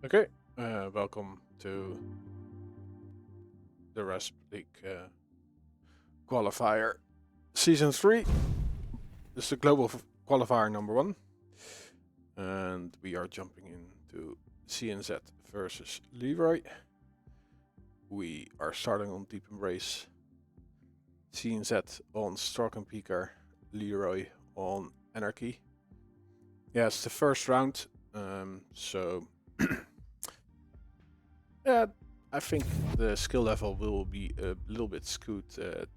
Okay, welcome to the RESP League Qualifier Season 3. This is the Global Qualifier number 1. And we are jumping into CNZ versus Leroy. We are starting on Deep Embrace. CNZ on Stork and Peaker, Leroy on Anarchy. Yeah, it's the first round, so yeah, I think the skill level will be a little bit skewed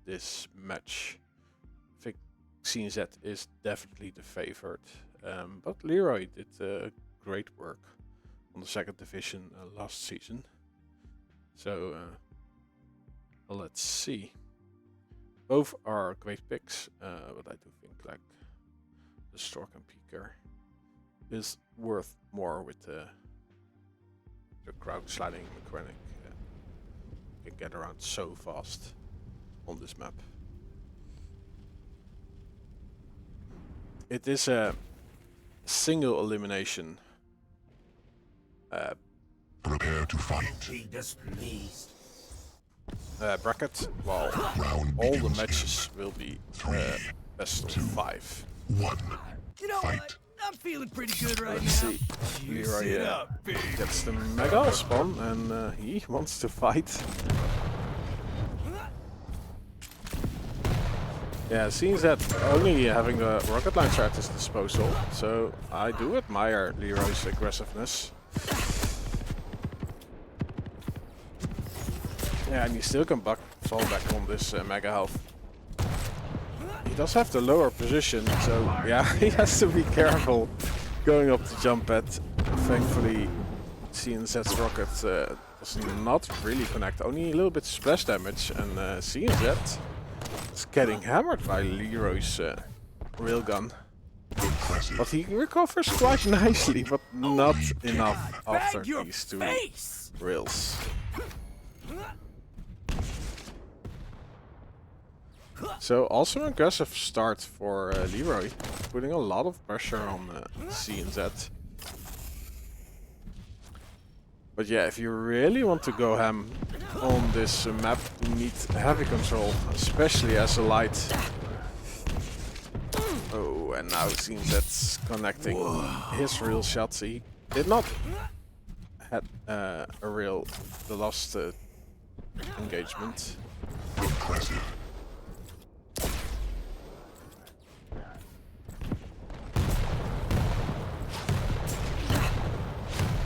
this match. I think CNZ is definitely the favorite, but Leroy did great work on the second division last season. So let's see. Both are great picks, but I do think like the Stork and Peaker is worth more with the crowd sliding mechanic. You can get around so fast on this map. It is a single elimination Prepare to fight. Bracket, while all the matches will be best of 5. 1. You know Fight. what? I'm feeling pretty good right Let's now. see. You Leroy sit up, big. gets the mega spawn and he wants to fight. Yeah, seems that only having a rocket launcher at his disposal, so I do admire Leroy's aggressiveness. Yeah, and he still can fall back on this mega health. He does have the lower position, so yeah, he has to be careful going up the jump pad. Thankfully, CNZ's rocket does not really connect, only a little bit splash damage, and CNZ is getting hammered by Leroy's railgun. But he recovers quite nicely, but not enough after these two rails. So also an aggressive start for Leroy, putting a lot of pressure on CNZ. But yeah, if you really want to go ham on this map, you need heavy control, especially as a light. Oh, and now CNZ's connecting his real shots. He did not had the last engagement. Impressive.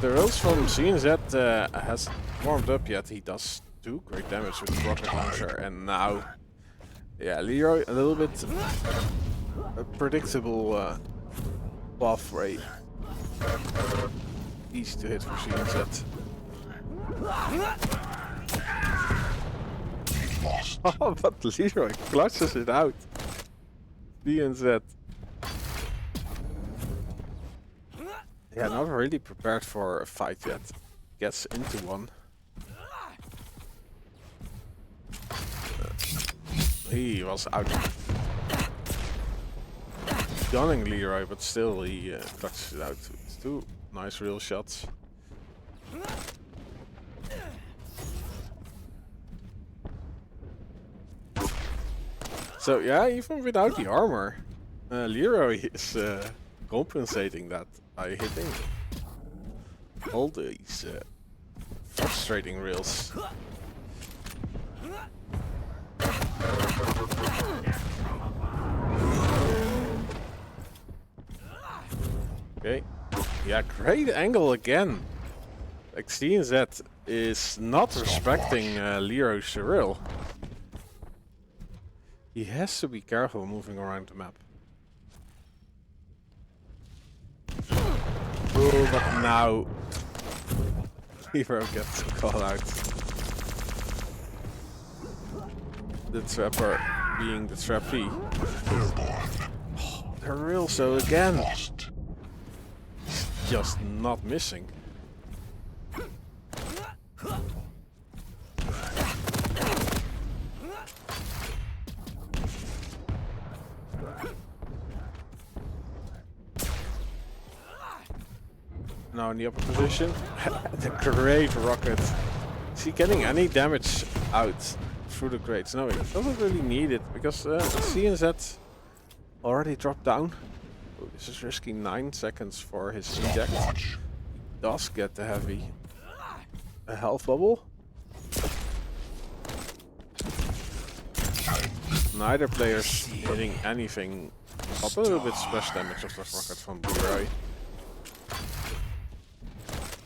The rails from CNZ has warmed up yet. He does do great damage with the rocket launcher, and now, yeah, Leroy a little bit predictable path rate. Easy to hit for CNZ. Lost. Oh, but Leroy clutches it out. CNZ. Yeah, not really prepared for a fight yet. Gets into one. He was out. Gunning Leroy, but still he clutches it out. It's 2 nice real shots. So yeah, even without the armor, Leroy is compensating that by hitting all these frustrating rails. Okay, yeah, great angle again. Like CNZ is not respecting Leroy's rail. He has to be careful moving around the map. Oh, but now Leroy gets a call out. The trapper being the trappee. Oh, the real so again. Lost. Just not missing. Now now in the upper position. The great rocket. Is he getting any damage out through the crates? No, he doesn't really need it because CNZ already dropped down. Oh, this is risky 9 seconds for his inject. He does get the heavy. A health bubble. Neither player's hitting anything. Up a little bit splash damage of the rocket from Leroy.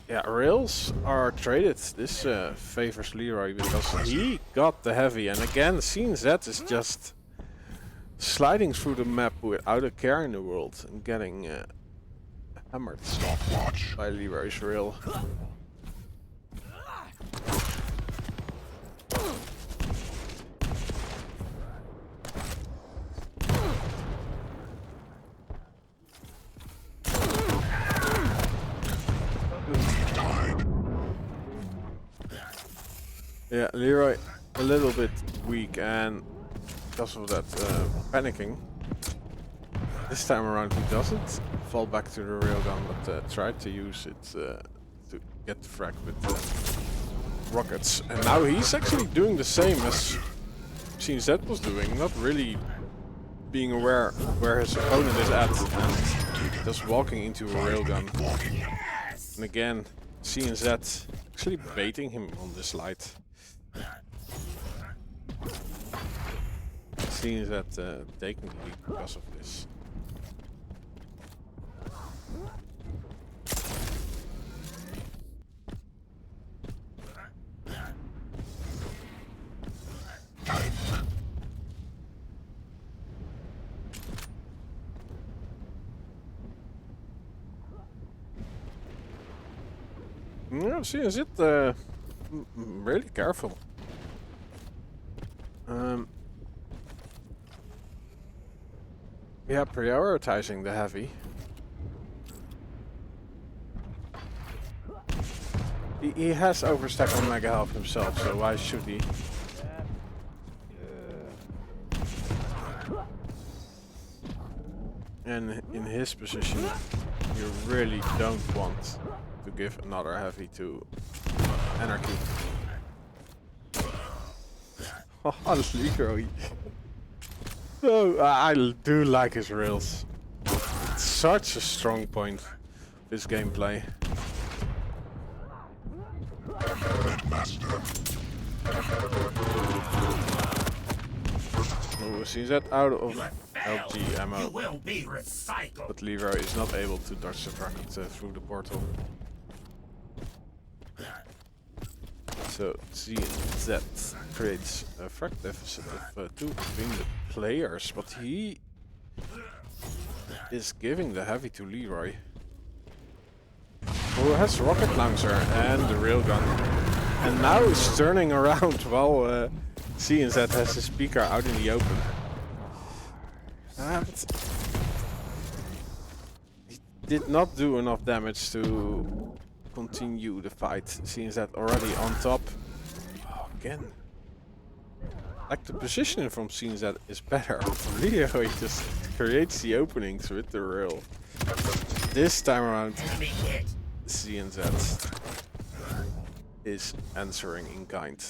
Yeah, rails are traded. This favors Leroy because he got the heavy, and again, CNZ is just sliding through the map without a care in the world and getting hammered by Leroy's rail. Yeah, Leroy a little bit weak, and because of that panicking. This time around he doesn't fall back to the railgun, but tried to use it to get the frag with rockets. And now he's actually doing the same as CNZ was doing, not really being aware where his opponent is at and just walking into a railgun. And again, CNZ actually baiting him on this slide. Seems that taking the lead because of this. Yeah, seems it really careful. Yeah, prioritizing the heavy. He has overstack on Mega Health himself, so why should he? And in his position, you really don't want to give another heavy to Anarchy. Oh, Leroy. Oh, I do like his rails. It's such a strong point of his gameplay. Oh, sees that out of LG ammo. But Leroy is not able to dodge the rocket through the portal. So CNZ creates a frag deficit of 2 between the players, but he is giving the heavy to Leroy, who has rocket launcher and the railgun, and now is turning around while CNZ has his speaker out in the open. But he did not do enough damage to continue the fight. CNZ already on top. Oh, again. Like, the positioning from CNZ is better. Leroy just creates the openings with the rail. This time around, CNZ is answering in kind.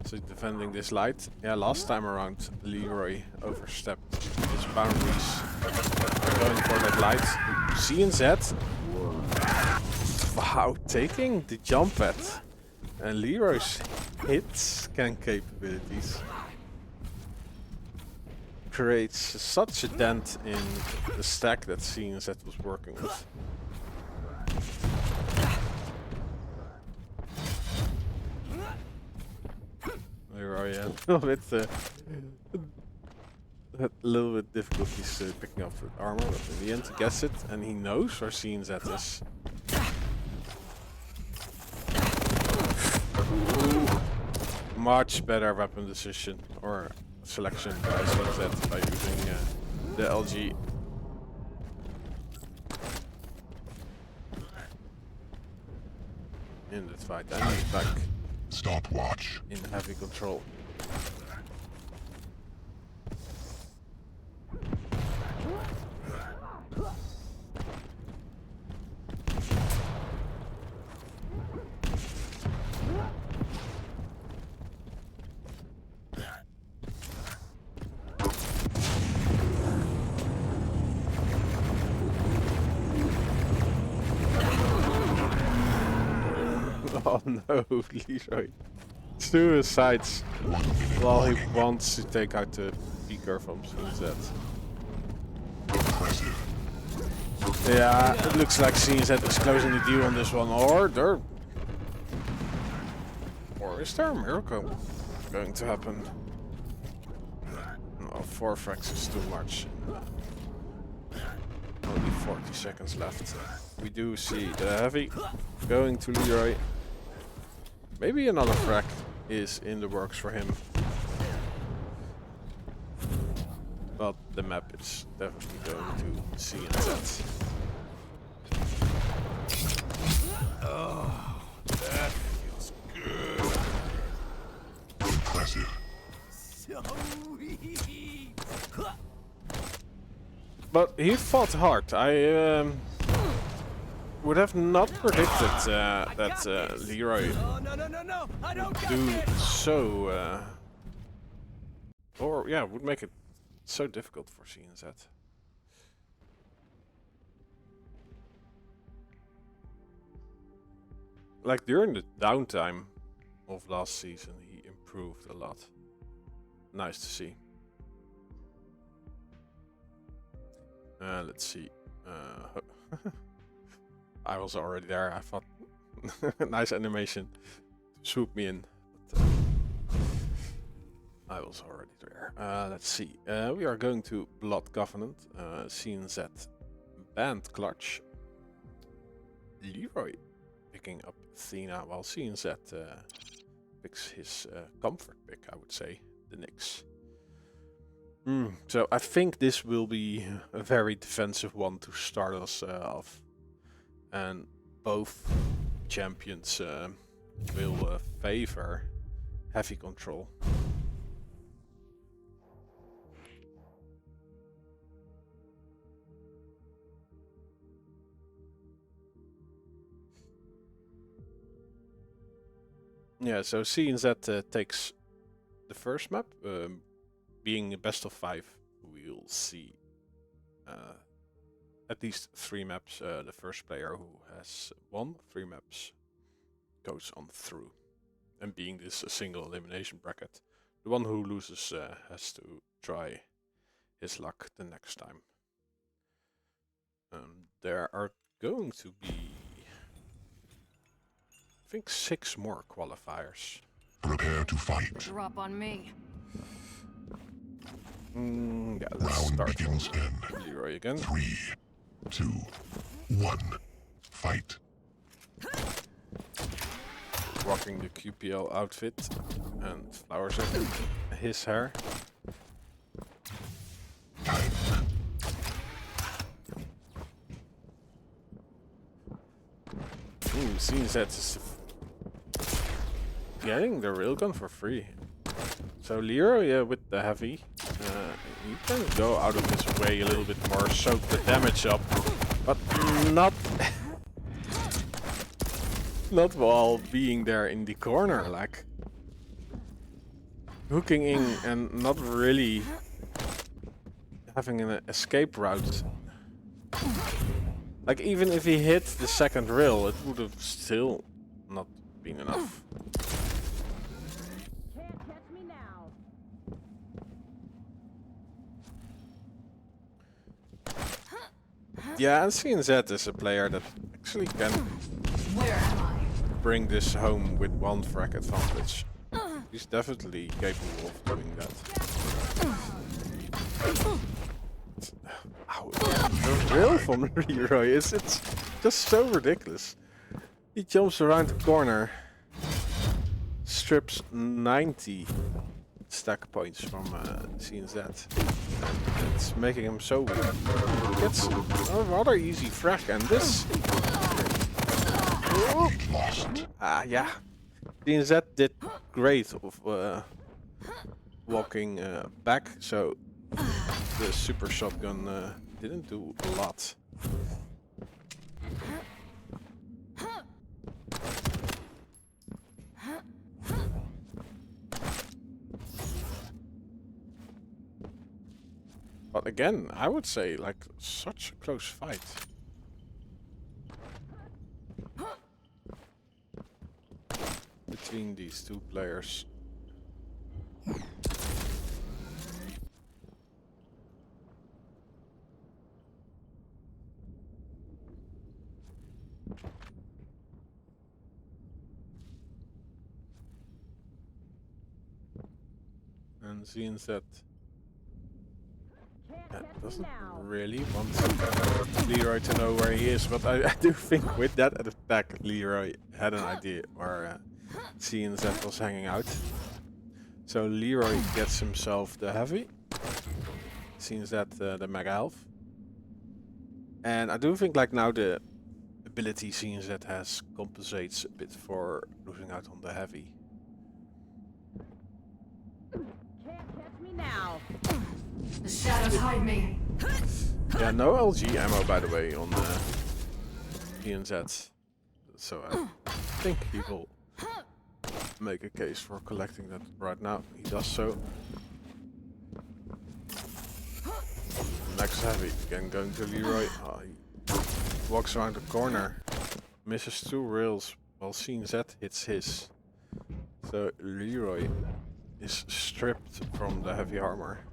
So defending this light. Yeah, last time around Leroy overstepped his boundaries. Going for that light. CNZ. Wow, taking the jump pad. And Leroy's hit scan capabilities creates such a dent in the stack that CNZ was working with. Leroy with a little bit difficulties picking up the armor, but in the end he gets it, and he knows where CNZ is. Much better weapon decision or selection by CNZ by using the LG. In that fight, and he's back. Stopwatch. In heavy control. Oh no, Leroy. Suicides while he wants to take out the beaker from CNZ. Impressive. Yeah, it looks like CNZ is closing the deal on this one, or is there a miracle going to happen? No, 4 frags is too much. Only 40 seconds left. We do see the heavy going to Leroy. Maybe another frag is in the works for him. But the map is definitely going to CNZ. Oh, that feels good. Impressive. Sweet. But he fought hard. I would have not predicted that Leroy Oh, no. I don't got do this. so, or yeah, would make it so difficult for CNZ. Like during the downtime of last season, he improved a lot. Nice to see. Let's see. I was already there. I thought nice animation to swoop me in. But, I was already there. Let's see. We are going to Blood Covenant. CNZ banned Clutch. Leroy picking up Athena while CNZ picks his comfort pick, I would say, the Nyx. So I think this will be a very defensive one to start us off. And both champions will favor heavy control. Yeah, so CNZ takes the first map. Being a best of 5, we'll see at least 3 maps. The first player who has won 3 maps goes on through. And being this a single elimination bracket, the one who loses has to try his luck the next time. There are going to be, I think, 6 more qualifiers. Prepare to fight. Drop on me. Yeah, let's Round start begins on in Leroy again. 3, 2, 1. Fight. Rocking the QPL outfit and flowers in his hair. Time. Seems that is getting the railgun for free. So Leroy with the heavy, he can go out of his way a little bit more, soak the damage up, but not not while being there in the corner, like hooking in and not really having an escape route. Like even if he hit the second rail, it would have still not been enough. Can't catch me now. Yeah, and CNZ is a player that actually can Where am I? bring this home with 1 frag advantage. He's definitely capable of doing that. Ow, the rail from Leroy is it's just so ridiculous. He jumps around the corner, strips 90 stack points from CNZ. It's making him so weak. He gets a rather easy frag, and this. Lost. Yeah. CNZ did great of walking back, so the super shotgun didn't do a lot. But again, I would say like such a close fight. between these two players. And CNZ doesn't really want Leroy to know where he is, but I do think with that attack Leroy had an idea where CNZ was hanging out. So Leroy gets himself the heavy, CNZ the mega health. And I do think like now the ability CNZ has compensates a bit for losing out on the heavy. Now. The shadows hide me. Yeah, no LG ammo by the way on PNZ. So I think he will make a case for collecting that right now. He does so. Next heavy, again going to Leroy. Oh, he walks around the corner, misses 2 rails while CNZ hits his. So Leroy is stripped from the heavy armor.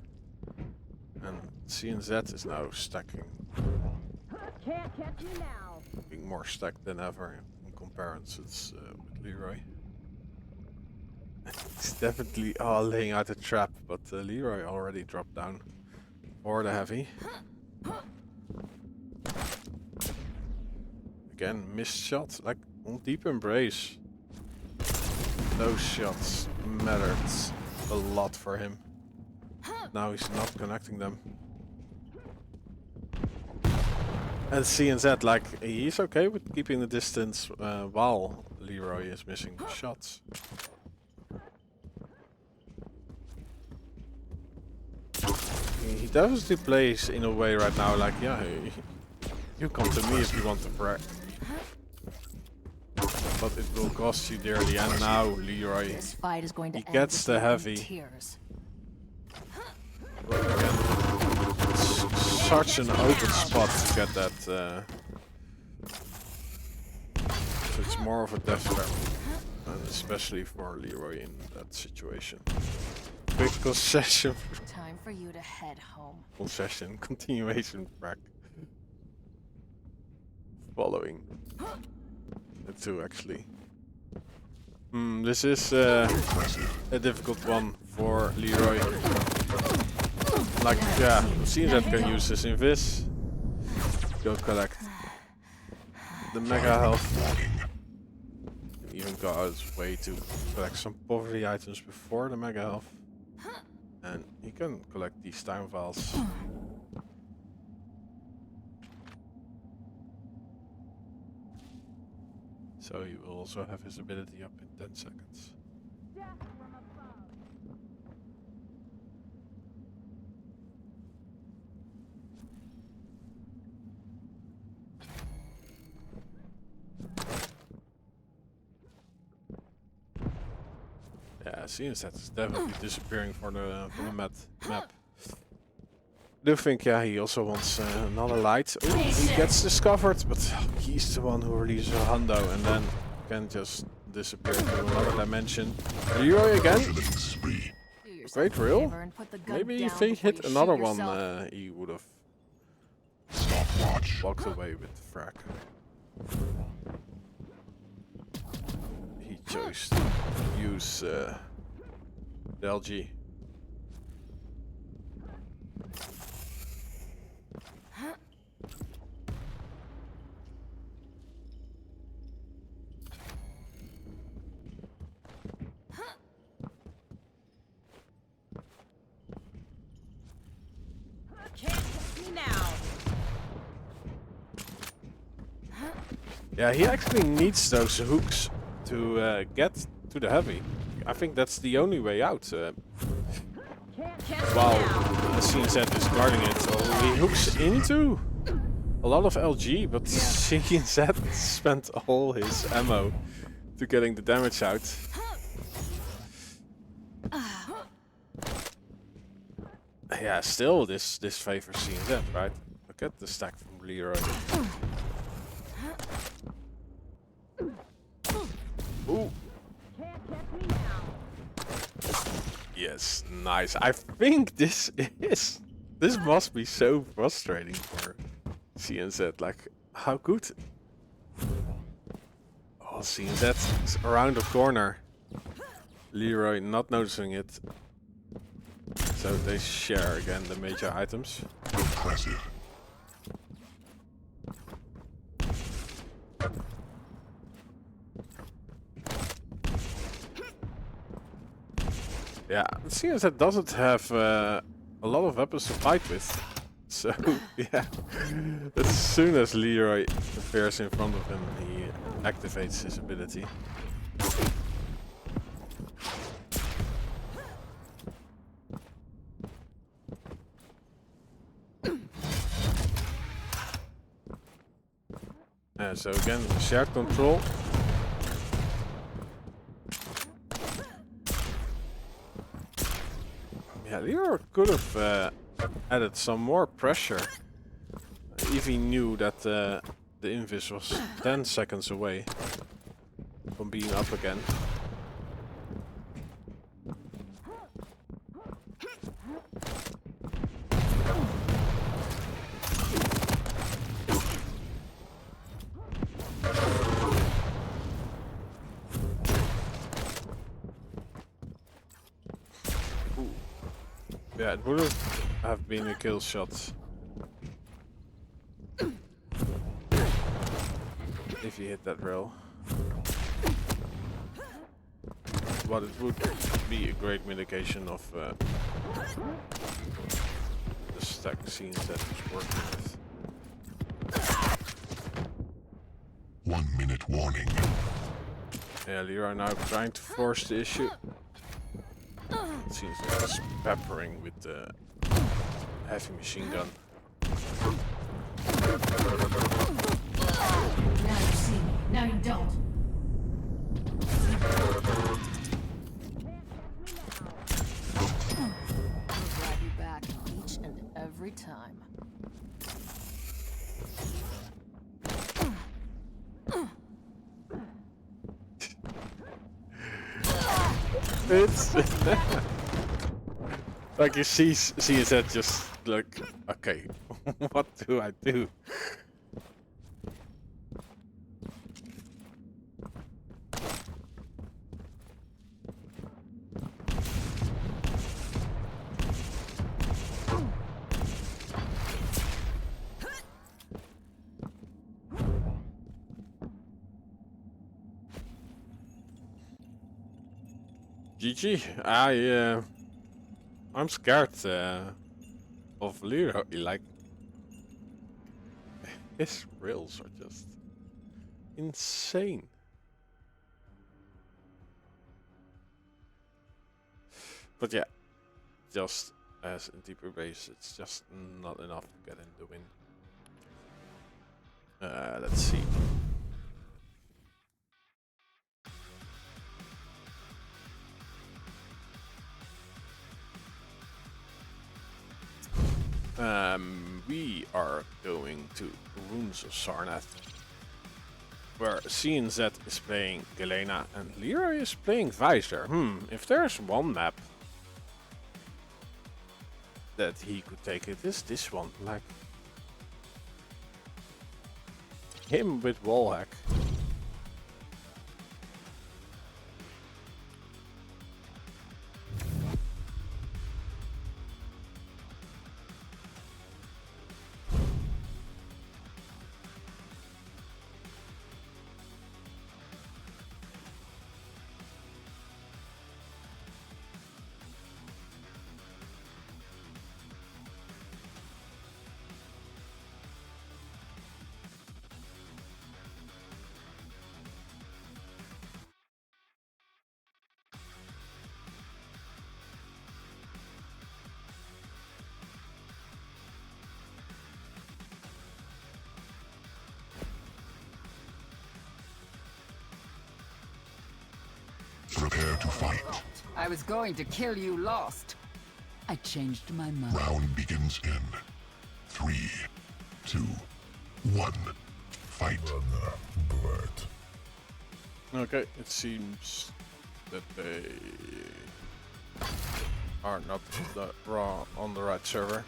And CNZ is now stacking. Can't catch me now. Being more stacked than ever in comparisons with Leroy. He's definitely laying out a trap, but Leroy already dropped down for the heavy. Again, missed shot, like on deep embrace. Those shots mattered a lot for him. Now he's not connecting them. And CNZ, like, he's okay with keeping the distance while Leroy is missing shots. He definitely plays in a way right now like, yeah, you come to me if you want to frack. But it will cost you dearly, and now Leroy, This fight is going to he end gets with the you in heavy. tears. But again, it's such an open spot to get that. So it's more of a death trap, and especially for Leroy in that situation. Quick concession. Time for you to head home. Concession, continuation frack. Following the 2 actually. This is a difficult one for Leroy. Like, yeah, CNZ can use this invis. Go collect the mega health. Even go out his way to collect some poverty items before the mega health. And he can collect these time vials. So he will also have his ability up in 10 seconds. Yeah, CNZ is definitely disappearing from the map. I do think, yeah, he also wants another light. Ooh, he gets discovered, but he's the one who releases a hundo and then can just disappear to another dimension. Leroy again. Great reel. Maybe if he hit another one, he would have walked away with the frag. He chose to use the LG. Yeah, he actually needs those hooks to get to the heavy. I think that's the only way out. While CNZ is guarding it, so he hooks into a lot of LG, but CNZ spent all his ammo to getting the damage out. Yeah, still this favors CNZ, right? Look at the stack from Leroy. Ooh. Yes, nice. I think this must be so frustrating for CNZ. Like, how good? Oh, CNZ is around the corner. Leroy not noticing it. So they share again the major items. Impressive. Yeah, it seems that doesn't have a lot of weapons to fight with. So, yeah. As soon as Leroy appears in front of him, he activates his ability. So again, shared control. Yeah, Leroy could have added some more pressure if he knew that the invis was 10 seconds away from being up again. Yeah, it would have been a kill shot if he hit that rail. But it would be a great mitigation of the stack scenes that he's working with. 1 minute warning. Yeah, Leroy now trying to force the issue. It seems like he's peppering with the heavy machine gun. Now you see me. Now you don't. I'll drive you back each and every time. It's like you see it just like, okay, what do I do? GG. I'm scared of Leroy. Like, his rails are just insane. But yeah, just as in deeper base, it's just not enough to get him the win. Let's see. We are going to Runes of Sarnath, where CNZ is playing Galena and Leroy is playing Visor. If there's one map that he could take, it is this one. Like, him with wallhack. Prepare to fight. I was going to kill you lost. I changed my mind. Round begins in 3, 2, 1. Fight. Okay, it seems that they are not on the right server.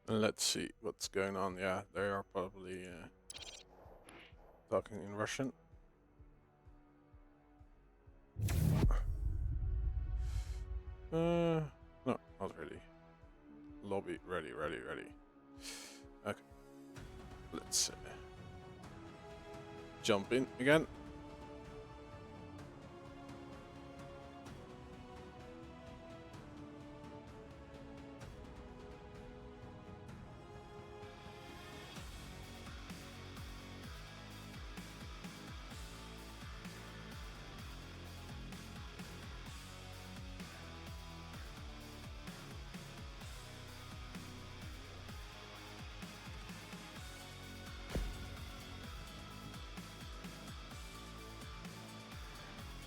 Let's see what's going on. Yeah, they are probably talking in Russian. No, not really. Lobby, ready. Okay, let's jump in again.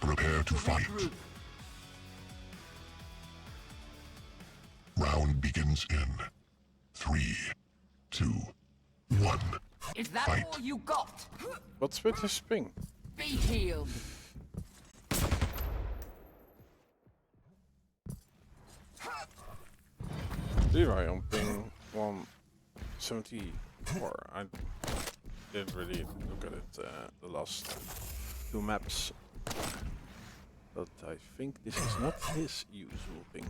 Prepare to fight. Round begins in 3, 2, 1. Is that Fight. all you got? What's with his ping? Be healed. Leroy on ping 174. I didn't really look at it the last 2 maps. But I think this is not his usual ping.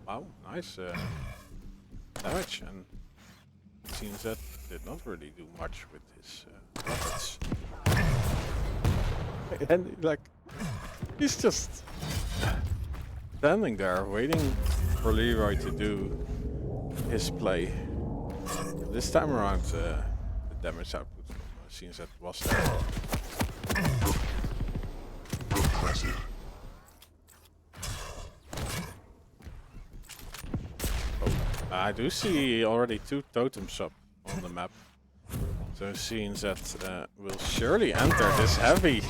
Wow, nice damage, and it seems that did not really do much with his rockets. And like, he's just standing there waiting for Leroy to do his play. This time around, the damage output from seems that was there. Impressive. I do see already 2 totems up on the map. So it seems that we'll surely enter this heavy.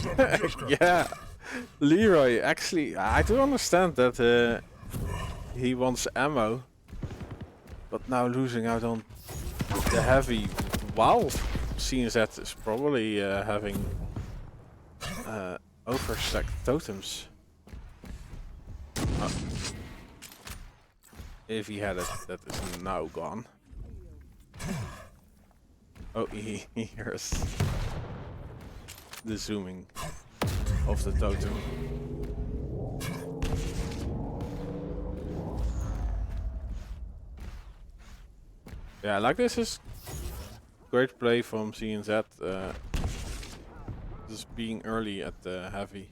Yeah, Leroy, actually, I do understand that he wants ammo. But now losing out on the heavy, wow, seems that is probably having overstacked totems. If he had it, that is now gone. Oh, he hears the zooming of the totem. Yeah, like this is great play from CNZ. Just being early at the heavy.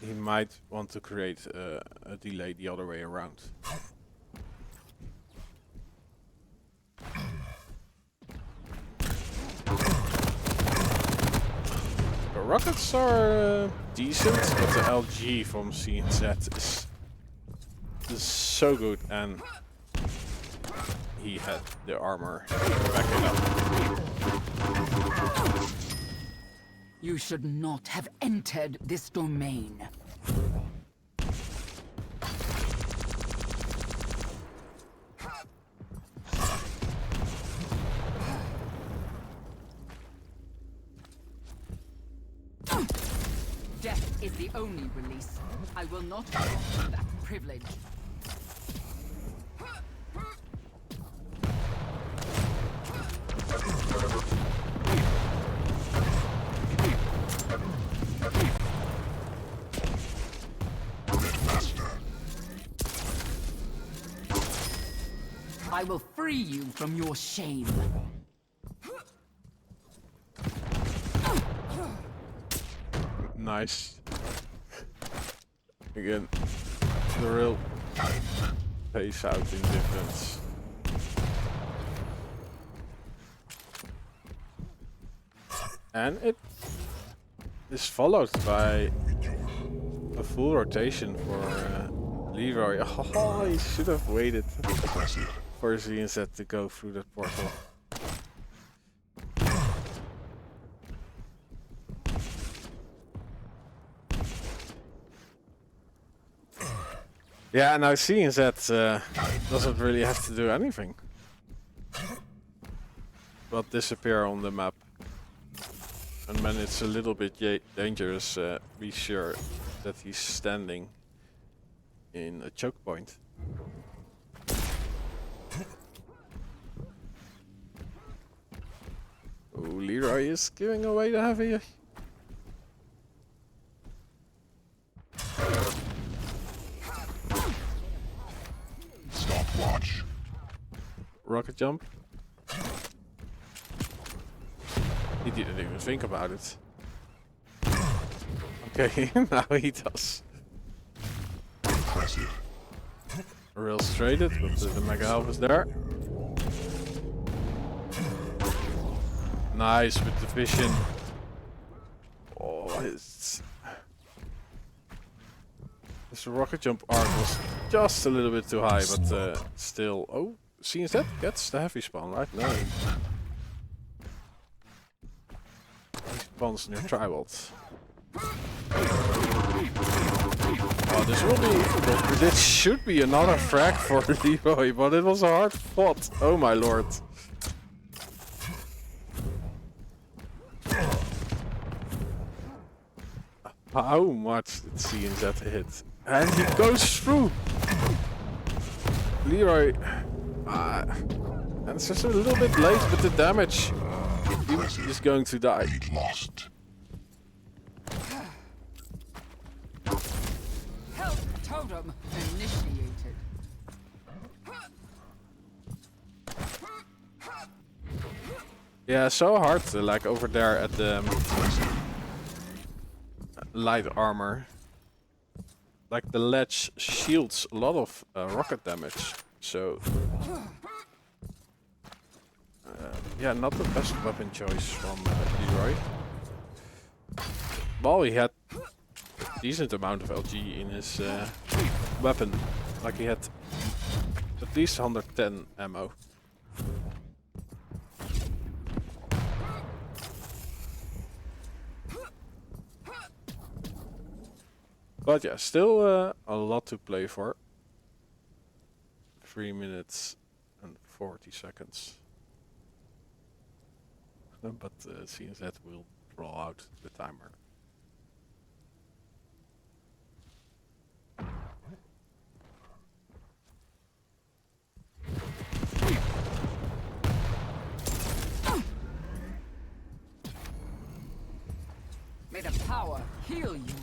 He might want to create a delay the other way around. The rockets are decent, but the LG from CNZ is so good, and he had the armor to back it up. You should not have entered this domain. Death is the only release. I will not grant that privilege. I will free you from your shame. Nice. Again, the real pace out in defense. And it is followed by a full rotation for Leroy. Oh, he should have waited for ZNZ to go through that portal. Yeah, now ZNZ doesn't really have to do anything but disappear on the map. And when it's a little bit dangerous, be sure that he's standing in a choke point. Oh, Leroy is giving away the heavy. Stopwatch. Rocket jump. He didn't even think about it. Okay, now he does. Impressive. Real straighted, but the Mega Elf is there. Nice with the vision. Oh, it's... This rocket jump arc was just a little bit too high, but still... Oh, CNZ gets the heavy spawn, right? No. He spawns near Triwald. Oh, this will be... This should be another frag for Leroy, but it was a hard fought. Oh my lord. How much did CNZ hit? And he goes through! Leroy... and it's just a little bit late with the damage. He's going to die. Lead lost. Help totem initiated. Yeah, so hard, like over there at the light armor. Like the ledge shields a lot of rocket damage, so yeah, not the best weapon choice from Leroy. Well, he had a decent amount of LG in his weapon, like he had at least 110 ammo. But yeah, still a lot to play for. 3 minutes and 40 seconds. But CNZ will draw out the timer. May the power heal you.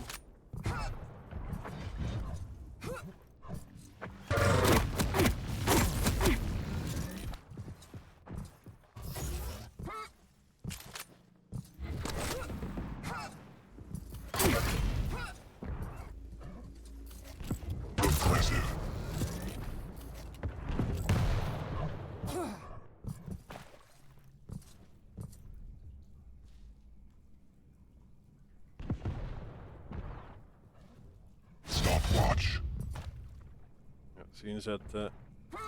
Impressive. Stopwatch. Seems that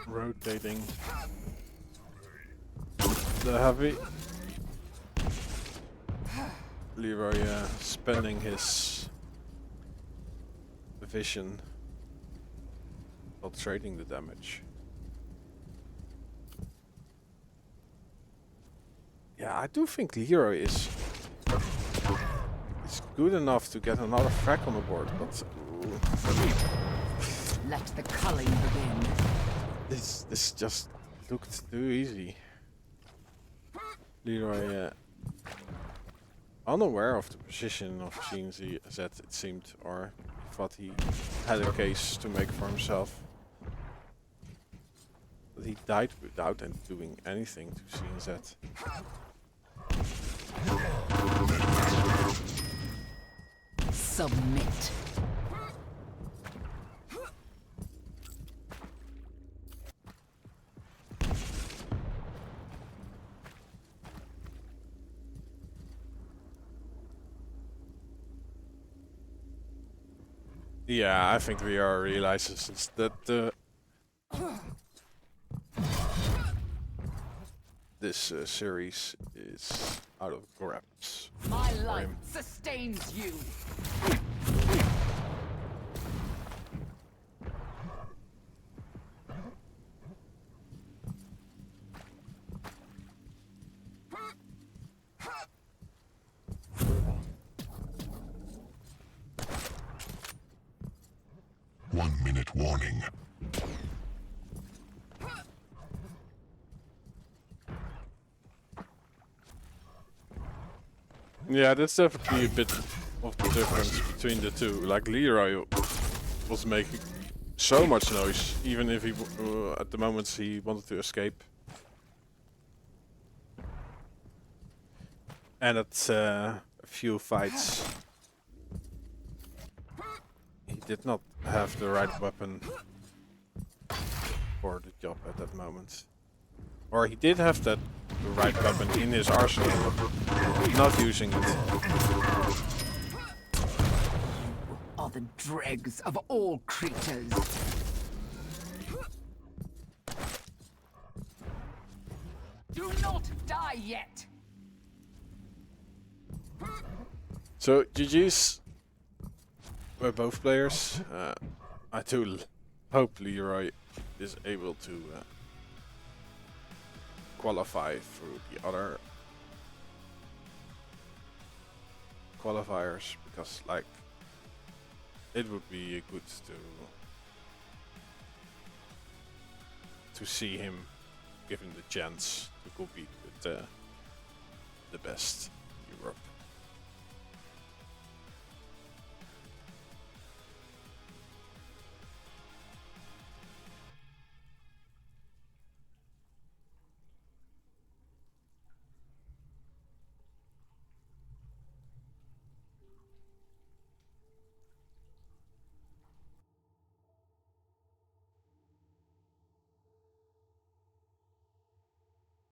rotating the heavy. Leroy spending his vision while trading the damage. Yeah, I do think Leroy is good enough to get another frag on the board, but for me, Let the culling begin. this just looked too easy. Leroy, unaware of the position of GNZ, it seemed, or thought he had a case to make for himself. But he died without doing anything to CNZ. Submit. Yeah, I think VR realizes that this series is out of grasp. My life sustains you. One-minute warning. Yeah, that's definitely a bit of the difference between the two. Like Leroy was making so much noise, even if he at the moments he wanted to escape. And at a few fights, he did not have the right weapon for the job at that moment. Or he did have the right weapon in his arsenal, but not using it. Are the dregs of all creatures. Do not die yet. So GG's were both players. I too hope Leroy is able to qualify through the other qualifiers, because like it would be good to see him given the chance to compete with the best.